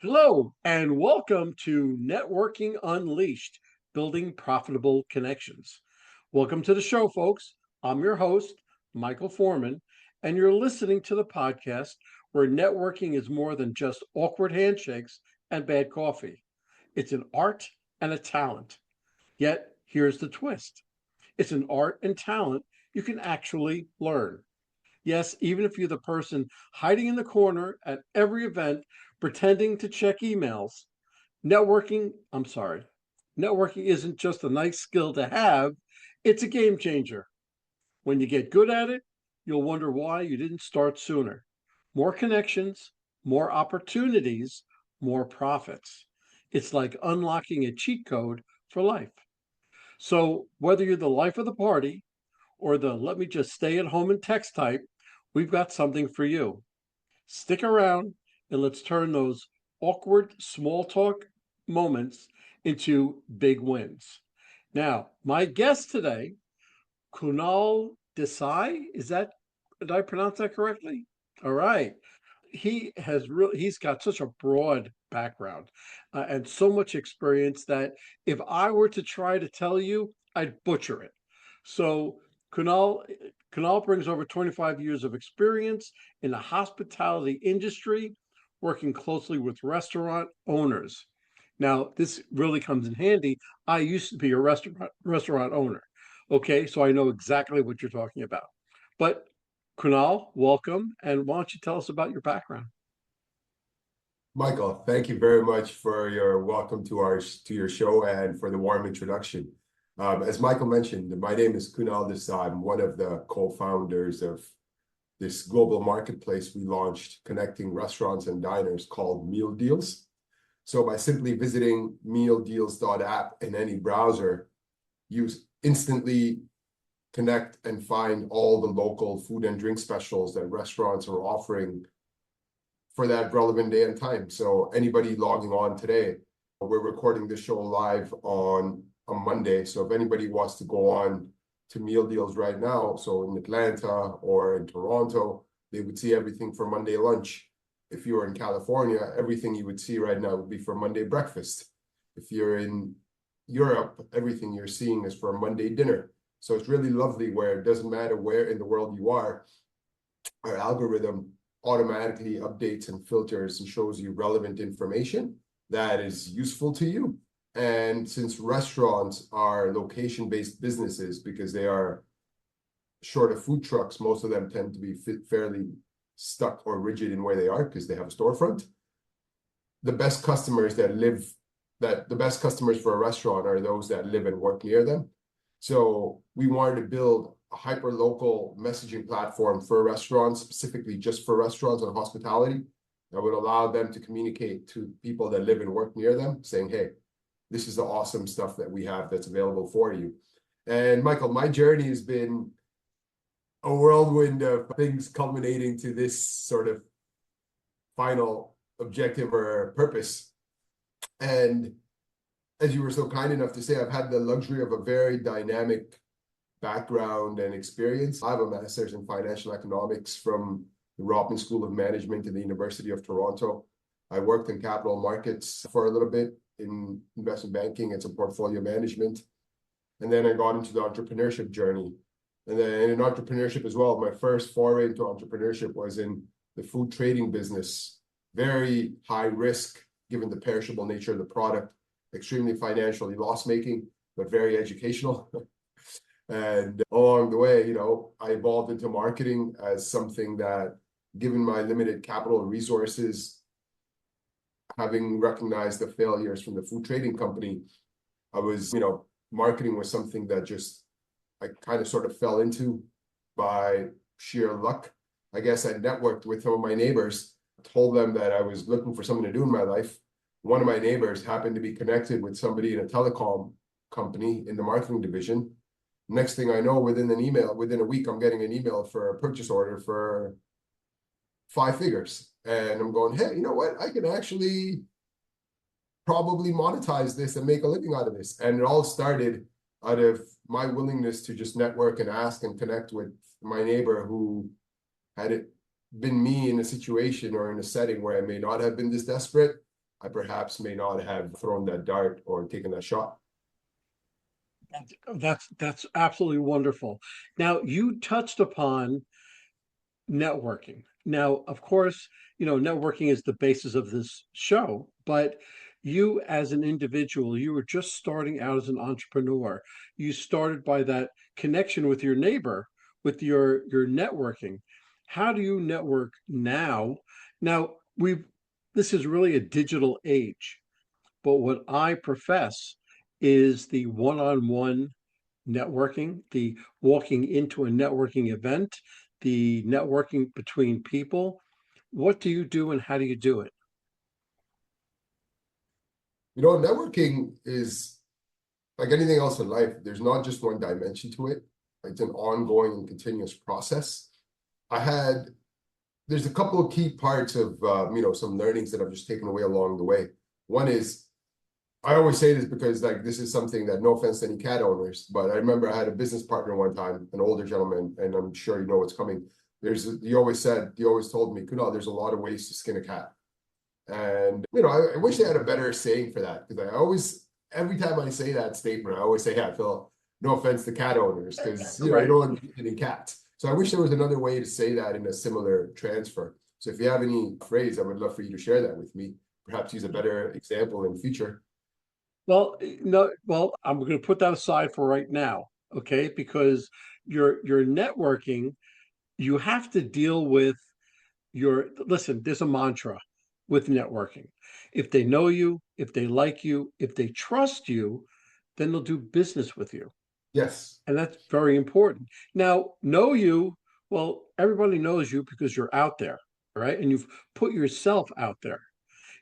Hello, and welcome to Networking Unleashed, Building Profitable Connections. Welcome to the show, folks. I'm your host, Michael Forman, and you're listening to the podcast where networking is more than just awkward handshakes and bad coffee. It's an art and a talent. Yet, here's the twist. It's an art and talent you can actually learn. Yes, even if you're the person hiding in the corner at every event, pretending to check emails, networking isn't just a nice skill to have, it's a game changer. When you get good at it, you'll wonder why you didn't start sooner. More connections, more opportunities, more profits. It's like unlocking a cheat code for life. So, whether you're the life of the party or the let me just stay at home and text type, we've got something for you. Stick around and let's turn those awkward small talk moments into big wins. Now, my guest today, Kunal Desai, did I pronounce that correctly? All right. He's got such a broad background and so much experience that if I were to try to tell you, I'd butcher it. So Kunal Kunal brings over 25 years of experience in the hospitality industry, working closely with restaurant owners. Now, this really comes in handy. I used to be a restaurant owner. Okay, so I know exactly what you're talking about. But Kunal, welcome, and why don't you tell us about your background? Michael, thank you very much for your welcome to your show and for the warm introduction. As Michael mentioned, my name is Kunal Desai. I'm one of the co-founders of this global marketplace we launched connecting restaurants and diners called Meal Deals. So by simply visiting mealdeals.app in any browser, you instantly connect and find all the local food and drink specials that restaurants are offering for that relevant day and time. So anybody logging on today, we're recording this show live on a Monday. So if anybody wants to go on to Meal Deals right now, so in Atlanta or in Toronto, they would see everything for Monday lunch. If you were in California, everything you would see right now would be for Monday breakfast. If you're in Europe, everything you're seeing is for Monday dinner. So it's really lovely where it doesn't matter where in the world you are, our algorithm automatically updates and filters and shows you relevant information that is useful to you. And since restaurants are location-based businesses because they are short of food trucks, most of them tend to be fairly stuck or rigid in where they are because they have a storefront. The best customers for a restaurant are those that live and work near them. So we wanted to build a hyper-local messaging platform for restaurants, specifically just for restaurants and hospitality, that would allow them to communicate to people that live and work near them, saying, hey, this is the awesome stuff that we have that's available for you. And Michael, my journey has been a whirlwind of things culminating to this sort of final objective or purpose. And as you were so kind enough to say, I've had the luxury of a very dynamic background and experience. I have a master's in financial economics from the Rotman School of Management in the University of Toronto. I worked in capital markets for a little bit in investment banking and some portfolio management. And then I got into the entrepreneurship journey. And then in entrepreneurship as well, my first foray into entrepreneurship was in the food trading business. Very high risk, given the perishable nature of the product, extremely financially loss-making, but very educational. And along the way, I evolved into marketing as something that, given my limited capital resources, having recognized the failures from the food trading company, marketing was something that I kind of sort of fell into by sheer luck. I guess I networked with some of my neighbors, told them that I was looking for something to do in my life. One of my neighbors happened to be connected with somebody in a telecom company in the marketing division. Next thing I know, within a week, I'm getting an email for a purchase order for 5 figures. And I'm going, hey, you know what? I can actually probably monetize this and make a living out of this. And it all started out of my willingness to just network and ask and connect with my neighbor who had it been me in a situation or in a setting where I may not have been this desperate. I perhaps may not have thrown that dart or taken that shot. That's absolutely wonderful. Now, you touched upon networking. Now, of course, networking is the basis of this show, but you as an individual, you were just starting out as an entrepreneur. You started by that connection with your neighbor, with your networking. How do you network now? Now, we've this is really a digital age, but what I profess is the one-on-one networking, the walking into a networking event, the networking between people. What do you do and how do you do it? Networking is like anything else in life. There's not just one dimension to it. It's an ongoing and continuous process. There's a couple of key parts of, some learnings that I've just taken away along the way. One is, I always say this because this is something that, no offense to any cat owners, but I remember I had a business partner one time, an older gentleman, and I'm sure you know what's coming. He always told me, Kunal, there's a lot of ways to skin a cat. And, I wish I had a better saying for that, because every time I say that statement, I always say, yeah, Phil, no offense to cat owners, because, you don't want any cats. So I wish there was another way to say that in a similar transfer. So if you have any phrase, I would love for you to share that with me. Perhaps use a better example in the future. Well, no, I'm going to put that aside for right now, okay? Because your networking, you have to deal with listen, there's a mantra with networking. If they know you, if they like you, if they trust you, then they'll do business with you. Yes. And that's very important. Now, know you, well, everybody knows you because you're out there, right? And you've put yourself out there.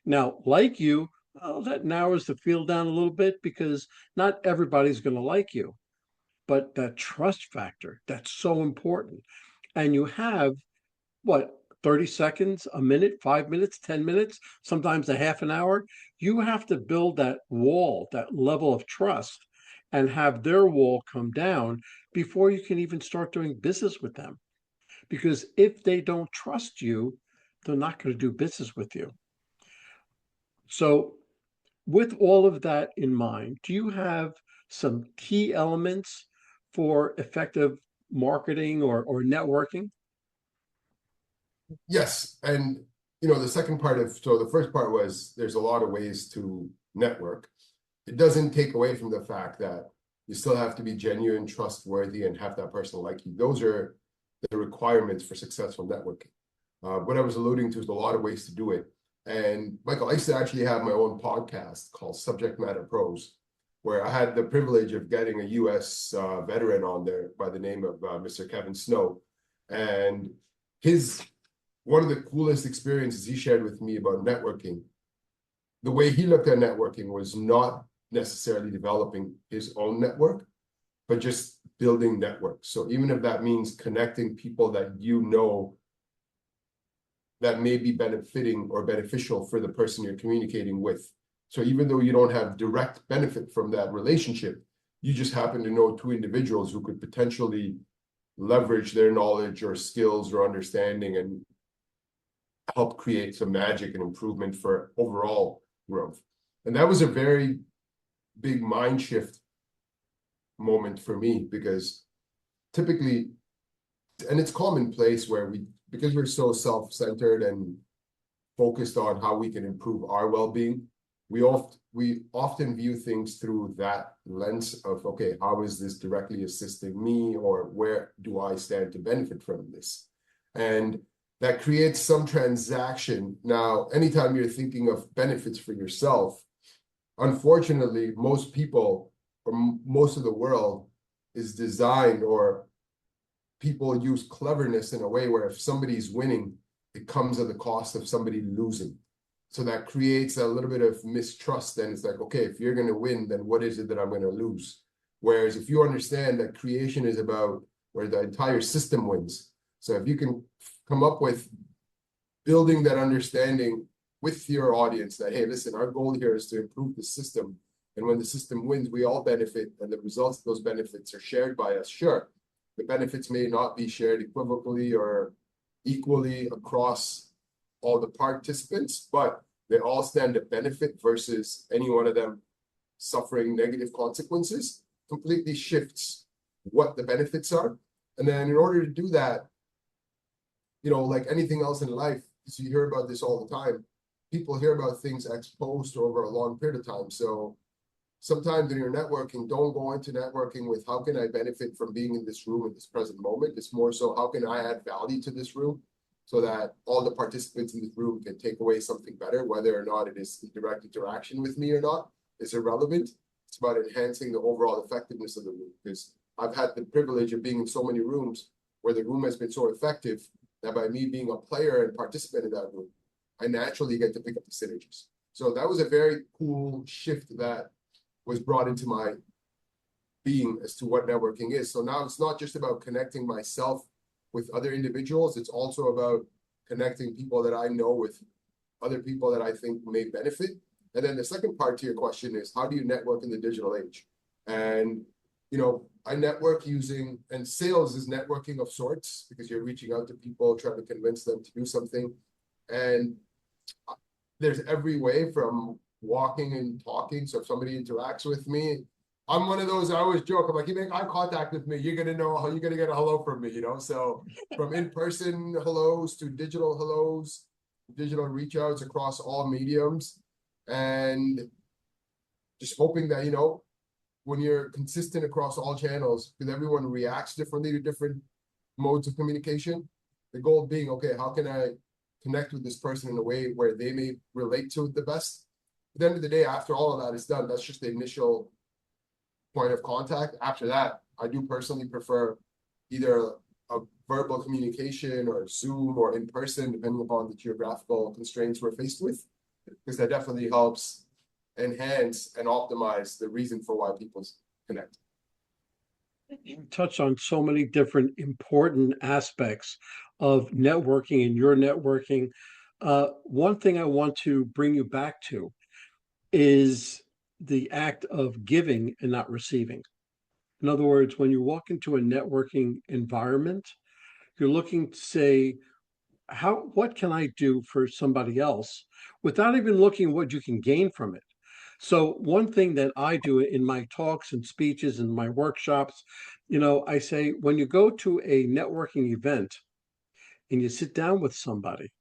Now, like you, well, that narrows the field down a little bit because not everybody's going to like you. But that trust factor, that's so important. And you have what, 30 seconds, a minute, 5 minutes, 10 minutes, sometimes a half an hour. You have to build that wall, that level of trust, and have their wall come down before you can even start doing business with them. Because if they don't trust you, they're not going to do business with you. So, with all of that in mind, do you have some key elements for effective marketing or networking? Yes. And, the second part so the first part was there's a lot of ways to network. It doesn't take away from the fact that you still have to be genuine, trustworthy, and have that person like you. Those are the requirements for successful networking. What I was alluding to is a lot of ways to do it. And Michael, I used to actually have my own podcast called Subject Matter Pros, where I had the privilege of getting a US veteran on there by the name of Mr. Kevin Snow. And one of the coolest experiences he shared with me about networking, the way he looked at networking was not necessarily developing his own network, but just building networks. So even if that means connecting people that that may be benefiting or beneficial for the person you're communicating with. So even though you don't have direct benefit from that relationship, you just happen to know two individuals who could potentially leverage their knowledge or skills or understanding and help create some magic and improvement for overall growth. And that was a very big mind shift moment for me, because typically, and it's commonplace where because we're so self-centered and focused on how we can improve our well-being, we often view things through that lens of, okay, how is this directly assisting me, or where do I stand to benefit from this? And that creates some transaction. Now, anytime you're thinking of benefits for yourself, unfortunately, most people or most of the world is designed, or people use cleverness in a way where if somebody's winning, it comes at the cost of somebody losing. So that creates a little bit of mistrust. Then it's like, okay, if you're going to win, then what is it that I'm going to lose? Whereas if you understand that creation is about where the entire system wins. So if you can come up with building that understanding with your audience that, hey, listen, our goal here is to improve the system. And when the system wins, we all benefit, and the results of those benefits are shared by us. Sure, the benefits may not be shared equivocally or equally across all the participants, but they all stand to benefit versus any one of them suffering negative consequences, completely shifts what the benefits are. And then in order to do that, like anything else in life, so you hear about this all the time, people hear about things exposed over a long period of time. So sometimes in your networking, don't go into networking with how can I benefit from being in this room at this present moment. It's more so how can I add value to this room so that all the participants in this room can take away something better, whether or not it is direct interaction with me or not, is irrelevant. It's about enhancing the overall effectiveness of the room. Because I've had the privilege of being in so many rooms where the room has been so effective that by me being a player and participant in that room, I naturally get to pick up the synergies. So that was a very cool shift that was brought into my being as to what networking is. So now it's not just about connecting myself with other individuals. It's also about connecting people that I know with other people that I think may benefit. And then the second part to your question is, how do you network in the digital age? And, I network using, and sales is networking of sorts because you're reaching out to people, trying to convince them to do something. And there's every way from walking and talking. So if somebody interacts with me, I'm one of those, I always joke, I'm like, you make eye contact with me, you're going to know how you're going to get a hello from me, So from in-person hellos to digital hellos, digital reach outs across all mediums, and just hoping that, when you're consistent across all channels, because everyone reacts differently to different modes of communication, the goal being, okay, how can I connect with this person in a way where they may relate to it the best? At the end of the day, after all of that is done, that's just the initial point of contact. After that, I do personally prefer either a verbal communication or Zoom or in person, depending upon the geographical constraints we're faced with, because that definitely helps enhance and optimize the reason for why people connect. You touch on so many different important aspects of networking and your networking. One thing I want to bring you back to is the act of giving and not receiving. In other words, when you walk into a networking environment, you're looking to say, what can I do for somebody else without even looking what you can gain from it? So one thing that I do in my talks and speeches and my workshops, I say, when you go to a networking event and you sit down with somebody,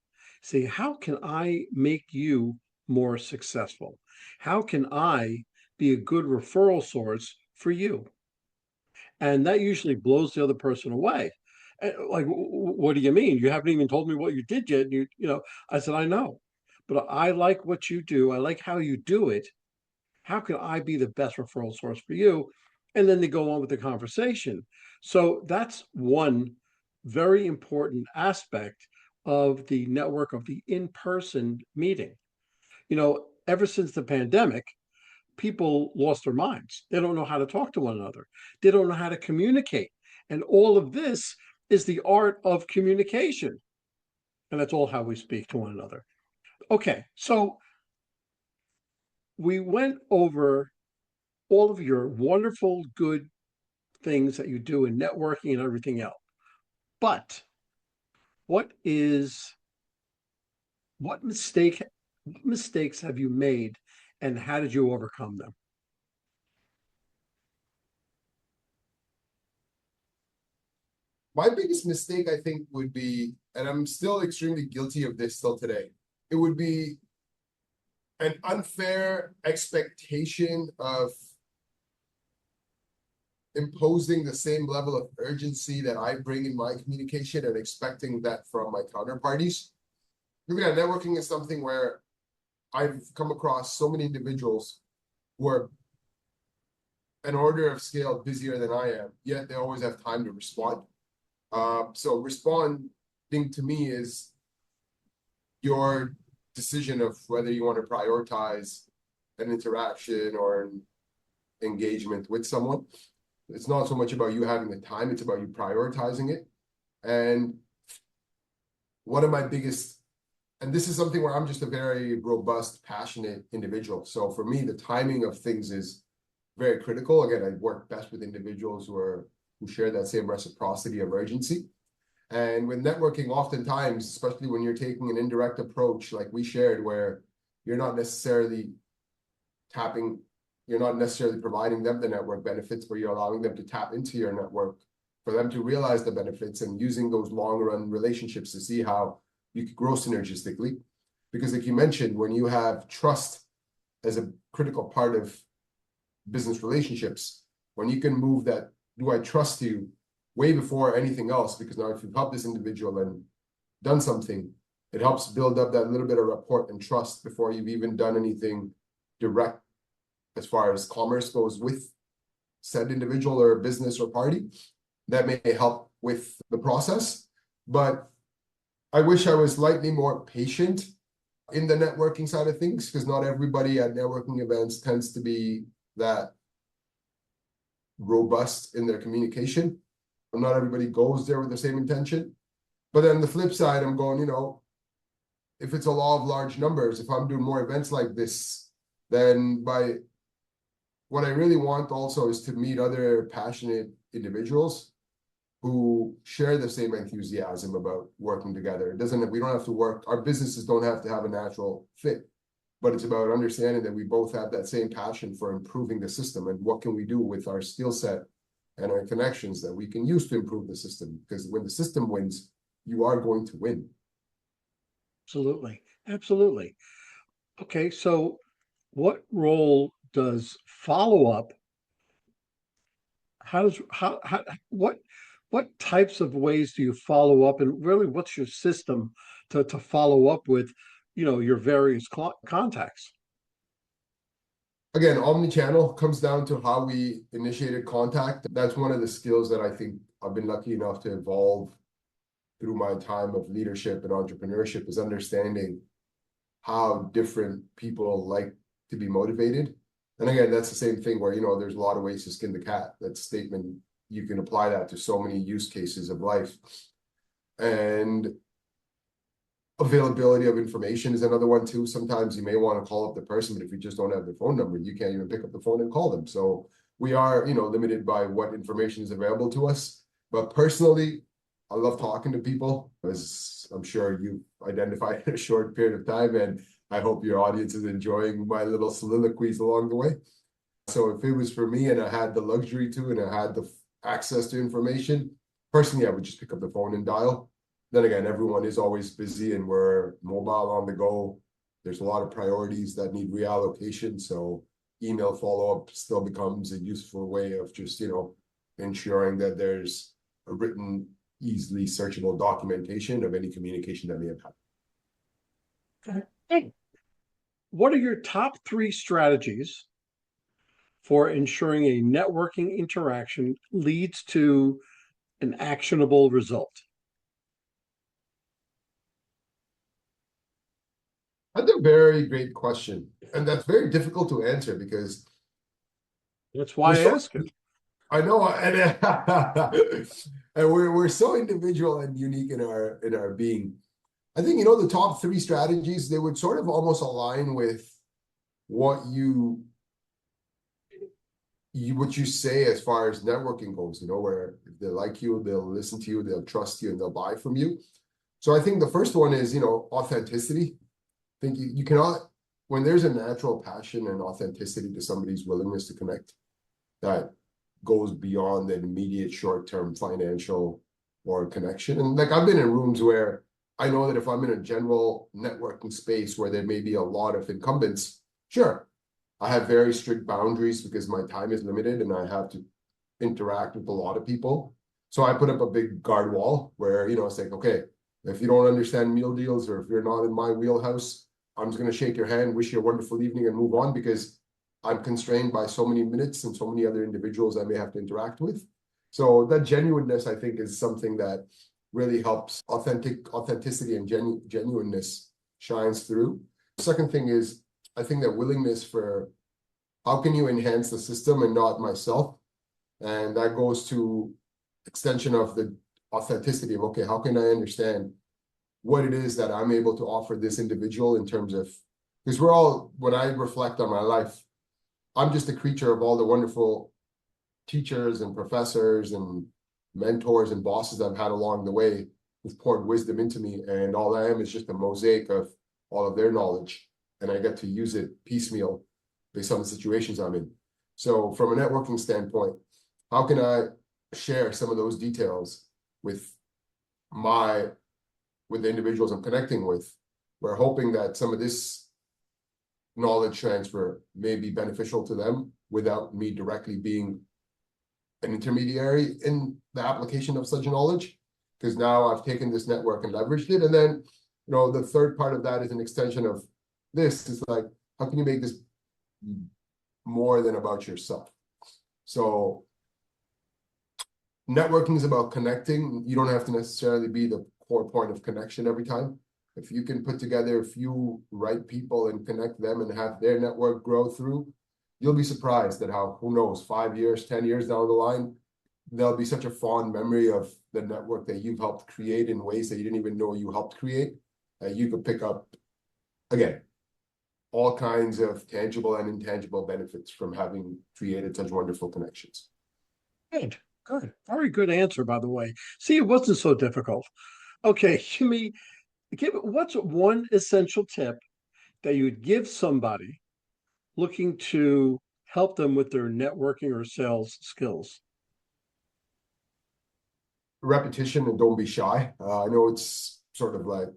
say, how can I make you more successful? How can I be a good referral source for you? And that usually blows the other person away. Like, what do you mean? You haven't even told me what you did yet. I said, I know, but I like what you do. I like how you do it. How can I be the best referral source for you? And then they go on with the conversation. So that's one very important aspect of the network of the in-person meeting. Ever since the pandemic, people lost their minds. They don't know how to talk to one another. They don't know how to communicate. And all of this is the art of communication. And that's all how we speak to one another. Okay, so we went over all of your wonderful, good things that you do in networking and everything else. But what what mistakes have you made and how did you overcome them? My biggest mistake, I think, would be, and I'm still extremely guilty of this still today, it would be an unfair expectation of imposing the same level of urgency that I bring in my communication and expecting that from my counterparties. Looking at networking is something where I've come across so many individuals who are an order of scale busier than I am, yet they always have time to respond. So responding to me is your decision of whether you want to prioritize an interaction or an engagement with someone. It's not so much about you having the time, it's about you prioritizing it. And one of my biggest, and this is something where I'm just a very robust, passionate individual. So for me, the timing of things is very critical. Again, I work best with individuals who share that same reciprocity of urgency. And with networking, oftentimes, especially when you're taking an indirect approach like we shared, where you're not necessarily providing them the network benefits, but you're allowing them to tap into your network for them to realize the benefits and using those long run relationships to see how you could grow synergistically. Because like you mentioned, when you have trust as a critical part of business relationships, when you can move that, do I trust you way before anything else? Because now if you've helped this individual and done something, it helps build up that little bit of rapport and trust before you've even done anything direct as far as commerce goes with said individual or business or party. That may help with the process, but I wish I was slightly more patient in the networking side of things, because not everybody at networking events tends to be that robust in their communication. Not everybody goes there with the same intention. But then the flip side, I'm going, if it's a law of large numbers, if I'm doing more events like this, then what I really want also is to meet other passionate individuals who share the same enthusiasm about working together. We don't have to work, our businesses don't have to have a natural fit, but it's about understanding that we both have that same passion for improving the system and what can we do with our skill set and our connections that we can use to improve the system. Because when the system wins, you are going to win. Absolutely. Absolutely. Okay, so what role does follow-up, what types of ways do you follow up, and really what's your system to follow up with, your various contacts? Again, omni-channel comes down to how we initiated contact. That's one of the skills that I think I've been lucky enough to evolve through my time of leadership and entrepreneurship, is understanding how different people like to be motivated. And again, that's the same thing where, there's a lot of ways to skin the cat. That statement, you can apply that to so many use cases of life. And availability of information is another one too. Sometimes you may want to call up the person, but if you just don't have their phone number, you can't even pick up the phone and call them. So we are, limited by what information is available to us. But personally, I love talking to people, as I'm sure you've identified in a short period of time, and I hope your audience is enjoying my little soliloquies along the way. So if it was for me and I had the luxury to, and I had the access to information, personally, I would just pick up the phone and dial. Then again, everyone is always busy and we're mobile on the go. There's a lot of priorities that need reallocation. So email follow-up still becomes a useful way of just, ensuring that there's a written, easily searchable documentation of any communication that may have happened. Okay. What are your top 3 strategies for ensuring a networking interaction leads to an actionable result? That's a very great question. And that's very difficult to answer because That's why I ask it. I know, and, and we're so individual and unique in our being. I think, the top 3 strategies, they would sort of almost align with what you say as far as networking goes, where if they like you, they'll listen to you, they'll trust you, and they'll buy from you. So I think the first one is, authenticity. I think you cannot, when there's a natural passion and authenticity to somebody's willingness to connect, that goes beyond the immediate short-term financial or connection. And like I've been in rooms where I know that if I'm in a general networking space where there may be a lot of incumbents, sure, I have very strict boundaries because my time is limited and I have to interact with a lot of people. So I put up a big guard wall where, it's like, okay, if you don't understand meal deals or if you're not in my wheelhouse, I'm just going to shake your hand, wish you a wonderful evening and move on, because I'm constrained by so many minutes and so many other individuals I may have to interact with. So that genuineness, I think, is something that really helps. Authenticity and genuineness shines through. The second thing is, I think that willingness for how can you enhance the system and not myself? And that goes to extension of the authenticity of, okay, how can I understand what it is that I'm able to offer this individual in terms of, because when I reflect on my life, I'm just a creature of all the wonderful teachers and professors and mentors and bosses I've had along the way who've poured wisdom into me. And all I am is just a mosaic of all of their knowledge. and I get to use it piecemeal based on the situations I'm in. So from a networking standpoint, how can I share some of those details with the individuals I'm connecting with? We're hoping that some of this knowledge transfer may be beneficial to them without me directly being an intermediary in the application of such knowledge, because now I've taken this network and leveraged it. And then, the third part of that is an extension of this. Is like, how can you make this more than about yourself? So networking is about connecting. You don't have to necessarily be the core point of connection every time. If you can put together a few right people and connect them and have their network grow through, you'll be surprised at how, who knows, 5 years, 10 years down the line, there'll be such a fond memory of the network that you've helped create in ways that you didn't even know you helped create. You could pick up, again, all kinds of tangible and intangible benefits from having created such wonderful connections. Good, good. Very good answer, by the way. See, it wasn't so difficult. Okay, what's one essential tip that you would give somebody looking to help them with their networking or sales skills? Repetition and don't be shy. I know it's sort of like,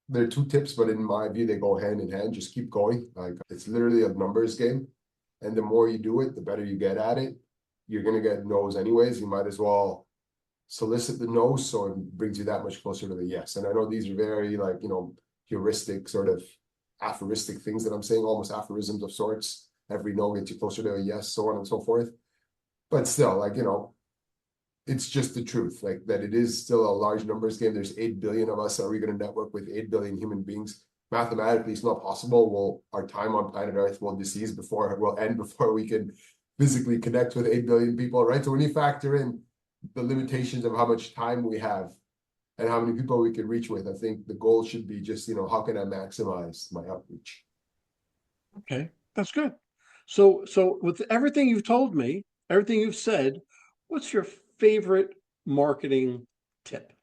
there are two tips, but in my view, they go hand in hand. Just keep going. Like, it's literally a numbers game. And the more you do it, the better you get at it. You're going to get no's anyways. You might as well solicit the no, so it brings you that much closer to the yes. And I know these are very heuristic, sort of aphoristic things that I'm saying, almost aphorisms of sorts. Every no gets you closer to a yes, so on and so forth. But still, it's just the truth, like that it is still a large numbers game. There's 8 billion of us. Are we going to network with 8 billion human beings? Mathematically, it's not possible. Our time on planet Earth will end before we can physically connect with 8 billion people, right? So when you factor in the limitations of how much time we have and how many people we can reach with, I think the goal should be just, how can I maximize my outreach? Okay, that's good. So with everything you've told me, everything you've said, what's your favorite marketing tip?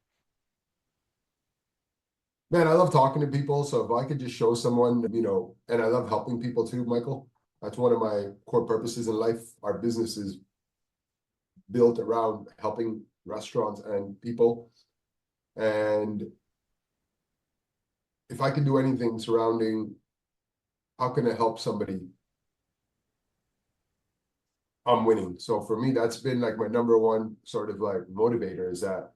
Man, I love talking to people. So if I could just show someone, and I love helping people too, Michael. That's one of my core purposes in life. Our business is built around helping restaurants and people. And if I can do anything surrounding how can I help somebody, I'm winning. So for me, that's been like my number one sort of like motivator, is that,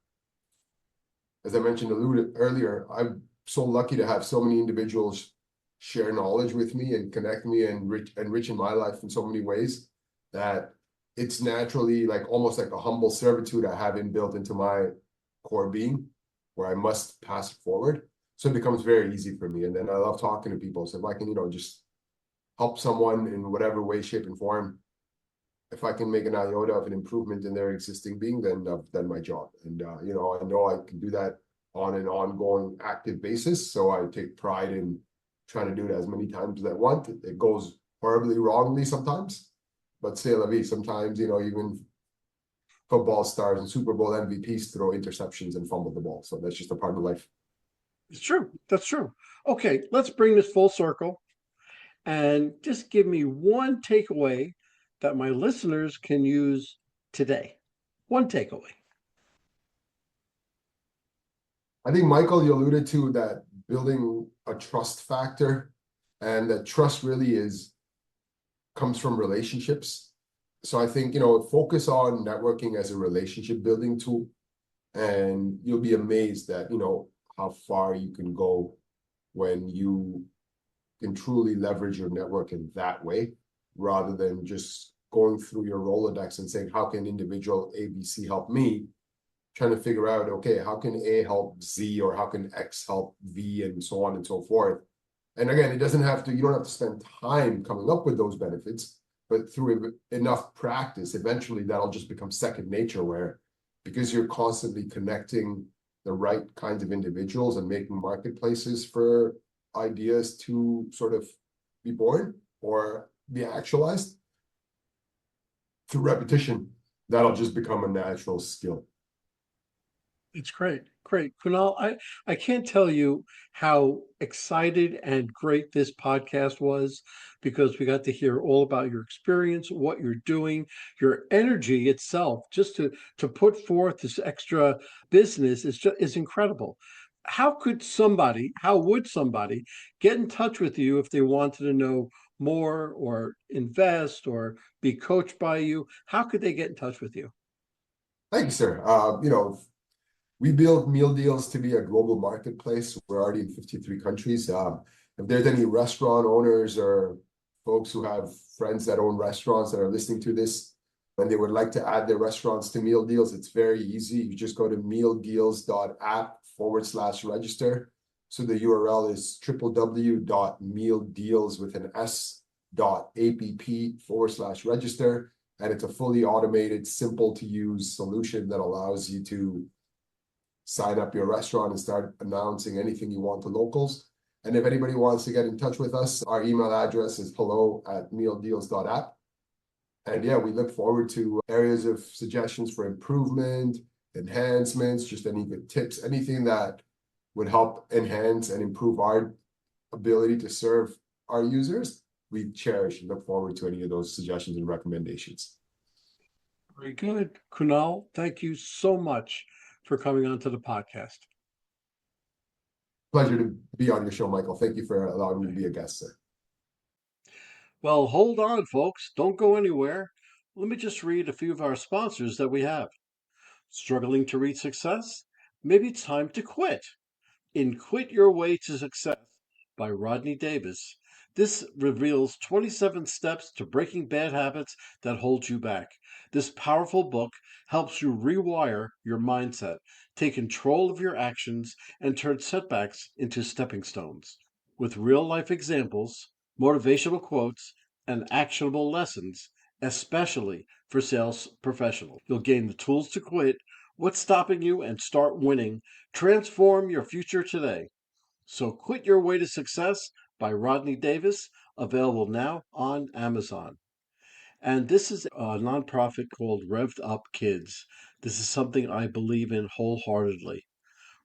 as I mentioned earlier, I'm so lucky to have so many individuals share knowledge with me and connect me and enrich in my life in so many ways that it's naturally like almost like a humble servitude I have inbuilt into my core being, where I must pass it forward. So it becomes very easy for me. And then I love talking to people. So if I can, just help someone in whatever way, shape, and form, if I can make an iota of an improvement in their existing being, then I've done my job. And, I know I can do that on an ongoing active basis. So I take pride in trying to do it as many times as I want. It goes horribly wrongly sometimes, but c'est la vie. Sometimes, even football stars and Super Bowl MVPs throw interceptions and fumble the ball. So that's just a part of life. It's true. That's true. Okay, let's bring this full circle and just give me one takeaway that my listeners can use today. One takeaway. I think, Michael, you alluded to that building a trust factor, and that trust really comes from relationships. So I think, focus on networking as a relationship building tool, and you'll be amazed at, how far you can go when you can truly leverage your network in that way, rather than just going through your Rolodex and saying, how can individual ABC help me? Trying to figure out, okay, how can A help Z, or how can X help V, and so on and so forth. And again, you don't have to spend time coming up with those benefits, but through enough practice, eventually that'll just become second nature, where because you're constantly connecting the right kinds of individuals and making marketplaces for ideas to sort of be born or be actualized through repetition, that'll just become a natural skill. It's great. Great. Kunal, I can't tell you how excited and great this podcast was because we got to hear all about your experience, what you're doing, your energy itself, just to put forth this extra business is incredible. How would somebody get in touch with you if they wanted to know more or invest or be coached by you? How could they get in touch with you? Thank you, sir. We build meal deals to be a global marketplace. We're already in 53 countries. If there's any restaurant owners or folks who have friends that own restaurants that are listening to this, and they would like to add their restaurants to meal deals, it's very easy. You just go to mealdeals.app/register. So the URL is www.mealdeals with an s.app/register. And it's a fully automated, simple to use solution that allows you to sign up your restaurant and start announcing anything you want to locals. And if anybody wants to get in touch with us, our email address is hello@mealdeals.app. And yeah, we look forward to areas of suggestions for improvement, enhancements, just any good tips, anything that would help enhance and improve our ability to serve our users. We cherish and look forward to any of those suggestions and recommendations. Very good. Kunal, thank you so much for coming on to the podcast. Pleasure to be on your show, Michael. Thank you for allowing me to be a guest, sir. Well, hold on, folks. Don't go anywhere. Let me just read a few of our sponsors that we have. Struggling to reach success? Maybe it's time to quit. In Quit Your Way to Success by Rodney Davis, this reveals 27 steps to breaking bad habits that hold you back. This powerful book helps you rewire your mindset, take control of your actions, and turn setbacks into stepping stones. With real life examples, motivational quotes, and actionable lessons, especially for sales professionals. You'll gain the tools to quit, what's stopping you, and start winning. Transform your future today. So Quit Your Way to Success by Rodney Davis, available now on Amazon. And this is a nonprofit called Revved Up Kids. This is something I believe in wholeheartedly.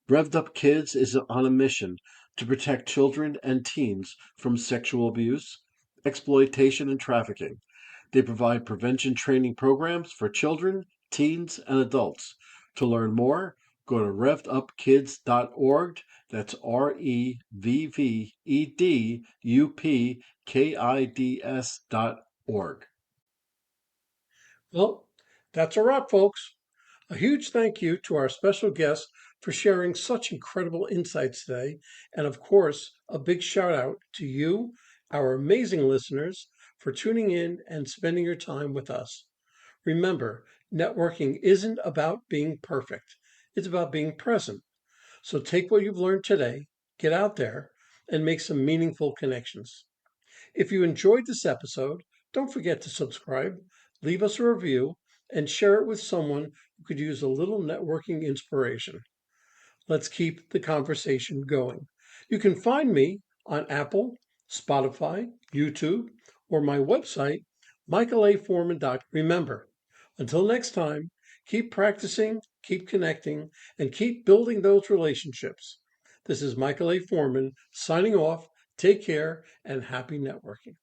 Revved Up Kids is on a mission to protect children and teens from sexual abuse, exploitation, and trafficking. They provide prevention training programs for children, teens, and adults. To learn more, go to revvedupkids.org. That's REVVEDUPKIDS.org. Well, that's a wrap, folks. A huge thank you to our special guest for sharing such incredible insights today. And of course, a big shout out to you, our amazing listeners, for tuning in and spending your time with us. Remember, networking isn't about being perfect, it's about being present. So take what you've learned today, get out there, and make some meaningful connections. If you enjoyed this episode, don't forget to subscribe, leave us a review, and share it with someone who could use a little networking inspiration. Let's keep the conversation going. You can find me on Apple, Spotify, YouTube, or my website, michaelaforman.com. Remember, until next time, keep practicing, keep connecting, and keep building those relationships. This is Michael A. Forman signing off. Take care and happy networking.